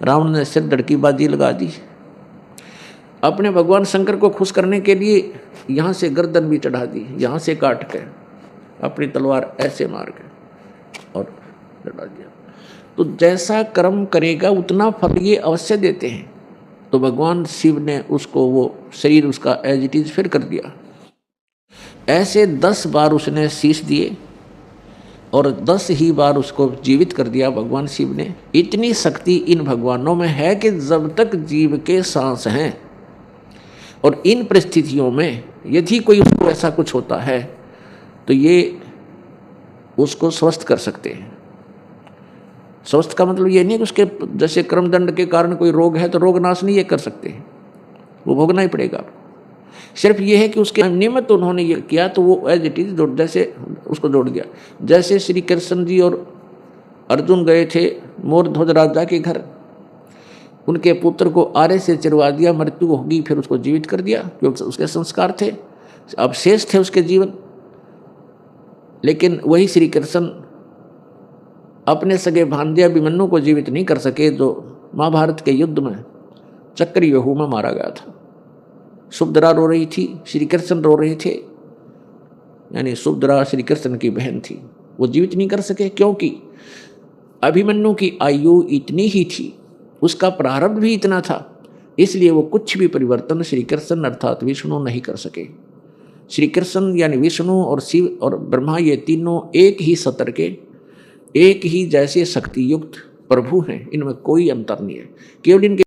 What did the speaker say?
रावण ने सिर धड़ की बाजी लगा दी। अपने भगवान शंकर को खुश करने के लिए यहाँ से गर्दन भी चढ़ा दी, यहाँ से काट के अपनी तलवार ऐसे मार के और चढ़ा दिया। तो जैसा कर्म करेगा उतना फल ये अवश्य देते हैं। तो भगवान शिव ने उसको वो शरीर उसका एज इट इज फिर कर दिया। ऐसे 10 बार उसने शीश दिए और 10 ही बार उसको जीवित कर दिया भगवान शिव ने। इतनी शक्ति इन भगवानों में है कि जब तक जीव के सांस हैं और इन परिस्थितियों में यदि कोई उसको ऐसा कुछ होता है तो ये उसको स्वस्थ कर सकते हैं। स्वस्थ का मतलब ये नहीं कि उसके जैसे कर्मदंड के कारण कोई रोग है तो रोग नाश नहीं ये कर सकते, वो भोगना ही पड़ेगा। सिर्फ ये है कि उसके निमित्त उन्होंने ये किया तो वो एज इट इज जैसे उसको जोड़ दिया। जैसे श्री कृष्ण जी और अर्जुन गए थे मोरध्वज राजा के घर, उनके पुत्र को आरे से चिरवा दिया, मृत्यु होगी, फिर उसको जीवित कर दिया क्योंकि उसके संस्कार थे, अब शेष थे उसके जीवन। लेकिन वही श्री कृष्ण अपने सगे भांजे अभिमन्यु को जीवित नहीं कर सके जो महाभारत के युद्ध में चक्रव्यूह में मारा गया था। सुभद्रा रो रही थी, श्री कृष्ण रो रहे थे, यानी सुभद्रा श्री कृष्ण की बहन थी, वो जीवित नहीं कर सके क्योंकि अभिमन्यु की आयु इतनी ही थी, उसका प्रारब्ध भी इतना था, इसलिए वो कुछ भी परिवर्तन श्री कृष्ण अर्थात विष्णु नहीं कर सके। श्री कृष्ण यानी विष्णु और शिव और ब्रह्मा ये तीनों एक ही सतर के, एक ही जैसे शक्ति युक्त प्रभु हैं, इनमें कोई अंतर नहीं है। केवल इनके